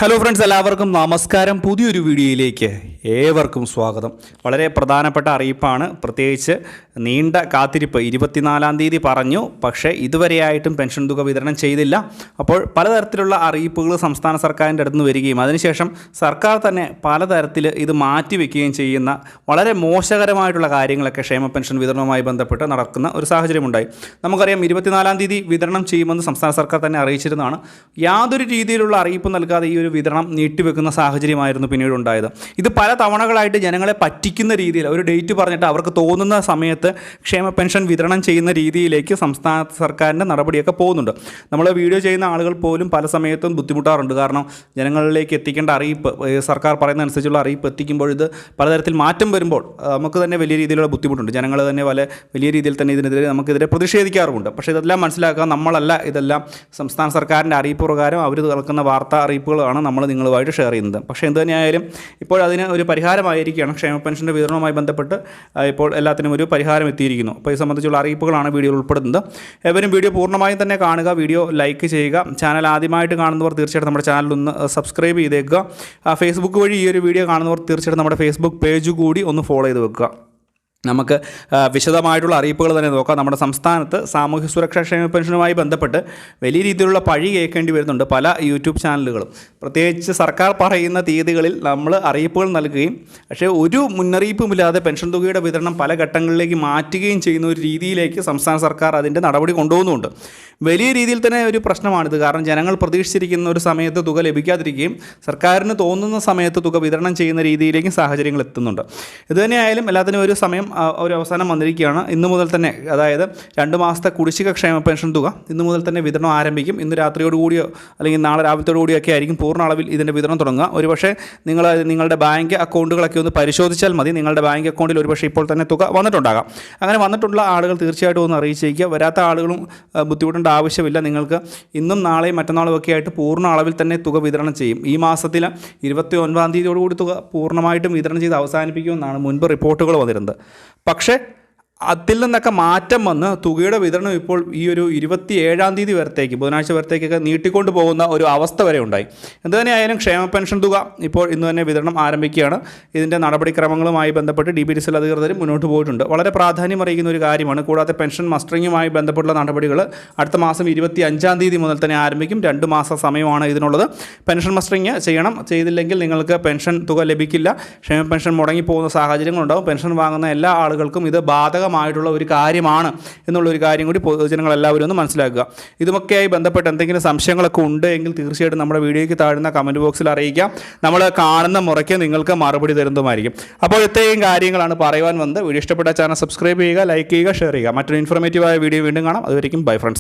Hello friends, എല്ലാവർക്കും നമസ്കാരം. പുതിയൊരു വീഡിയോയിലേക്ക് ഏവർക്കും സ്വാഗതം. വളരെ പ്രധാനപ്പെട്ട അറിയിപ്പാണ്. പ്രത്യേകിച്ച് നീണ്ട കാത്തിരിപ്പ് 24-ാം തീയതി പറഞ്ഞു, പക്ഷേ ഇതുവരെയായിട്ടും പെൻഷൻ തുക വിതരണം ചെയ്തില്ല. അപ്പോൾ പലതരത്തിലുള്ള അറിയിപ്പുകൾ സംസ്ഥാന സർക്കാരിൻ്റെ അടുത്ത് നിന്ന് വരികയും അതിനുശേഷം സർക്കാർ തന്നെ പലതരത്തിൽ ഇത് മാറ്റിവെക്കുകയും ചെയ്യുന്ന വളരെ മോശകരമായിട്ടുള്ള കാര്യങ്ങളൊക്കെ ക്ഷേമ പെൻഷൻ വിതരണവുമായി ബന്ധപ്പെട്ട് നടക്കുന്ന ഒരു സാഹചര്യമുണ്ടായി. നമുക്കറിയാം, 24-ാം തീയതി വിതരണം ചെയ്യുമെന്ന് സംസ്ഥാന സർക്കാർ തന്നെ അറിയിച്ചിരുന്നതാണ്. യാതൊരു രീതിയിലുള്ള അറിയിപ്പ് നൽകാതെ ഈ ഒരു വിതരണം നീട്ടിവെക്കുന്ന സാഹചര്യമായിരുന്നു പിന്നീട് ഉണ്ടായത്. ഇത് പല തവണകളായിട്ട് ജനങ്ങളെ പറ്റിക്കുന്ന രീതിയിൽ ഒരു ഡേറ്റ് പറഞ്ഞിട്ട് അവർക്ക് തോന്നുന്ന സമയത്ത് ക്ഷേമ പെൻഷൻ വിതരണം ചെയ്യുന്ന രീതിയിലേക്ക് സംസ്ഥാന സർക്കാരിൻ്റെ നടപടിയൊക്കെ പോകുന്നുണ്ട്. നമ്മൾ വീഡിയോ ചെയ്യുന്ന ആളുകൾ പോലും പല സമയത്തും ബുദ്ധിമുട്ടാറുണ്ട്. കാരണം ജനങ്ങളിലേക്ക് എത്തിക്കേണ്ട അറിയിപ്പ്, സർക്കാർ പറയുന്ന അനുസരിച്ചുള്ള അറിയിപ്പ് എത്തിക്കുമ്പോൾ ഇത് പലതരത്തിൽ മാറ്റം വരുമ്പോൾ നമുക്ക് തന്നെ വലിയ രീതിയിലുള്ള ബുദ്ധിമുട്ടുണ്ട്. ജനങ്ങൾ തന്നെ വലിയ രീതിയിൽ തന്നെ ഇതിനെതിരെ നമുക്കെതിരെ പ്രതിഷേധിക്കാറുമുണ്ട്. പക്ഷേ ഇതെല്ലാം മനസ്സിലാക്കുക, നമ്മളല്ല ഇതെല്ലാം സംസ്ഥാന സർക്കാരിൻ്റെ അറിയിപ്പ് പ്രകാരം അവർ കേൾക്കുന്ന വാർത്താ അറിയിപ്പുകളാണ് നമ്മൾ നിങ്ങളുമായിട്ട് ഷെയർ ചെയ്യുന്നത്. പക്ഷേ എന്ത് തന്നെയായാലും ഇപ്പോൾ അതിന് ഒരു പരിഹാരമായിരിക്കുകയാണ്. ക്ഷേമ പെൻഷൻ്റെ വിതരണവുമായി ബന്ധപ്പെട്ട് ഇപ്പോൾ എല്ലാത്തിനും ഒരു പരിഹാരം എത്തിയിരിക്കുന്നു. അപ്പോൾ ഇത് സംബന്ധിച്ചുള്ള അറിയിപ്പുകളാണ് വീഡിയോയിൽ ഉൾപ്പെടുന്നത്. ഏവരും വീഡിയോ പൂർണ്ണമായും തന്നെ കാണുക, വീഡിയോ ലൈക്ക് ചെയ്യുക. ചാനൽ ആദ്യമായിട്ട് കാണുന്നവർ തീർച്ചയായിട്ടും നമ്മുടെ ചാനൽ ഒന്ന് സബ്സ്ക്രൈബ് ചെയ്തേക്കുക. ഫേസ്ബുക്ക് വഴി ഈ ഒരു വീഡിയോ കാണുന്നവർ തീർച്ചയായിട്ടും നമ്മുടെ ഫേസ്ബുക്ക് പേജ് കൂടി ഒന്ന് ഫോളോ ചെയ്ത് വെക്കുക. നമുക്ക് വിശദമായിട്ടുള്ള അറിയിപ്പുകൾ തന്നെ നോക്കാം. നമ്മുടെ സംസ്ഥാനത്ത് സാമൂഹ്യ സുരക്ഷാ ക്ഷേമ പെൻഷനുമായി ബന്ധപ്പെട്ട് വലിയ രീതിയിലുള്ള പഴി കേൾക്കേണ്ടി വരുന്നുണ്ട് പല യൂട്യൂബ് ചാനലുകളും. പ്രത്യേകിച്ച് സർക്കാർ പറയുന്ന തീയതികളിൽ നമ്മൾ അറിയിപ്പുകൾ നൽകുകയും പക്ഷേ ഒരു മുന്നറിയിപ്പുമില്ലാതെ പെൻഷൻ തുകയുടെ വിതരണം പല ഘട്ടങ്ങളിലേക്ക് മാറ്റുകയും ചെയ്യുന്ന ഒരു രീതിയിലേക്ക് സംസ്ഥാന സർക്കാർ അതിൻ്റെ നടപടി കൊണ്ടുപോകുന്നുണ്ട്. വലിയ രീതിയിൽ തന്നെ ഒരു പ്രശ്നമാണിത്. കാരണം ജനങ്ങൾ പ്രതീക്ഷിച്ചിരിക്കുന്ന ഒരു സമയത്ത് തുക ലഭിക്കാതിരിക്കുകയും സർക്കാരിന് തോന്നുന്ന സമയത്ത് തുക വിതരണം ചെയ്യുന്ന രീതിയിലേക്ക് സാഹചര്യങ്ങൾ എത്തുന്നുണ്ട്. ഇതുതന്നെയായാലും എല്ലാത്തിനും ഒരു സമയം, ഒരു അവസാനം വന്നിരിക്കുകയാണ്. ഇന്നു മുതൽ തന്നെ, അതായത് 2 മാസത്തെ കുടിശ്ശിക ക്ഷേമ പെൻഷൻ തുക ഇന്നു മുതൽ തന്നെ വിതരണം ആരംഭിക്കും. ഇന്ന് രാത്രിയോടുകൂടിയോ അല്ലെങ്കിൽ നാളെ രാവിലത്തോടുകൂടിയൊക്കെ ആയിരിക്കും പൂർണ്ണ അളവിൽ ഇതിൻ്റെ വിതരണം തുടങ്ങുക. ഒരുപക്ഷെ നിങ്ങളുടെ ബാങ്ക് അക്കൗണ്ടുകളൊക്കെ ഒന്ന് പരിശോധിച്ചാൽ മതി. നിങ്ങളുടെ ബാങ്ക് അക്കൗണ്ടിൽ ഒരുപക്ഷെ ഇപ്പോൾ തന്നെ തുക വന്നിട്ടുണ്ടാകാം. അങ്ങനെ വന്നിട്ടുള്ള ആളുകൾ തീർച്ചയായിട്ടും ഒന്ന് അറിയിച്ചേക്കുക. വരാത്ത ആളുകളും ബുദ്ധിമുട്ടേണ്ട ആവശ്യമില്ല. നിങ്ങൾക്ക് ഇന്നും നാളെയും മറ്റന്നാളും ഒക്കെ ആയിട്ട് പൂർണ്ണ അളവിൽ തന്നെ തുക വിതരണം ചെയ്യും. ഈ മാസത്തിൽ 29-ാം തീയതിയോടുകൂടി തുക പൂർണ്ണമായിട്ടും വിതരണം ചെയ്ത് അവസാനിപ്പിക്കുമെന്നാണ് മുൻപ് റിപ്പോർട്ടുകൾ വന്നിരുന്നത്. പക്ഷേ അതിൽ നിന്നൊക്കെ മാറ്റം വന്ന് തുകയുടെ വിതരണം ഇപ്പോൾ ഈ ഒരു 27-ാം തീയതി വരത്തേക്ക്, ബുധനാഴ്ച വരത്തേക്കൊക്കെ നീട്ടിക്കൊണ്ട് പോകുന്ന ഒരു അവസ്ഥ വരെ ഉണ്ടായി. എന്ത് തന്നെയായാലും ക്ഷേമ പെൻഷൻ തുക ഇപ്പോൾ ഇന്ന് തന്നെ വിതരണം ആരംഭിക്കുകയാണ്. ഇതിൻ്റെ നടപടിക്രമങ്ങളുമായി ബന്ധപ്പെട്ട് DPDCL അധികൃതരും മുന്നോട്ട് പോയിട്ടുണ്ട്. വളരെ പ്രാധാന്യം അറിയിക്കുന്ന ഒരു കാര്യമാണ്. കൂടാതെ പെൻഷൻ മസ്റ്ററിങ്ങുമായി ബന്ധപ്പെട്ടുള്ള നടപടികൾ അടുത്ത മാസം 25-ാം തീയതി മുതൽ തന്നെ ആരംഭിക്കും. 2 മാസം സമയമാണ് ഇതിനുള്ളത്. പെൻഷൻ മസ്റ്ററിങ് ചെയ്യണം. ചെയ്തില്ലെങ്കിൽ നിങ്ങൾക്ക് പെൻഷൻ തുക ലഭിക്കില്ല. ക്ഷേമ പെൻഷൻ മുടങ്ങിപ്പോകുന്ന സാഹചര്യങ്ങളുണ്ടാകും. പെൻഷൻ വാങ്ങുന്ന എല്ലാ ആളുകൾക്കും ഇത് ബാധകമായിട്ടുള്ള ഒരു കാര്യമാണ് എന്നുള്ളൊരു കാര്യം കൂടി പൊതുജനങ്ങളെല്ലാവരും ഒന്ന് മനസ്സിലാക്കുക. ഇതുമൊക്കെയായി ബന്ധപ്പെട്ട് എന്തെങ്കിലും സംശയങ്ങളൊക്കെ ഉണ്ട് എങ്കിൽ തീർച്ചയായിട്ടും നമ്മുടെ വീഡിയോയ്ക്ക് താഴുന്ന കമൻറ്റ് ബോക്സിൽ അറിയിക്കാം. നമ്മൾ കാണുന്ന മുറയ്ക്ക് നിങ്ങൾക്ക് മറുപടി തരുന്നതുമായിരിക്കും. അപ്പോൾ ഇത്രയും കാര്യങ്ങളാണ് പറയുവാൻ വന്നത്. വീഡിയോ ഇഷ്ടപ്പെട്ട ചാനൽ സബ്സ്ക്രൈബ് ചെയ്യുക, ലൈക്ക് ചെയ്യുക, ഷെയർ ചെയ്യുക. മറ്റൊരു ഇൻഫോർമേറ്റീവായ വീഡിയോ വീണ്ടും കാണാം. അതുവരെയും ബൈ ഫ്രണ്ട്സ്.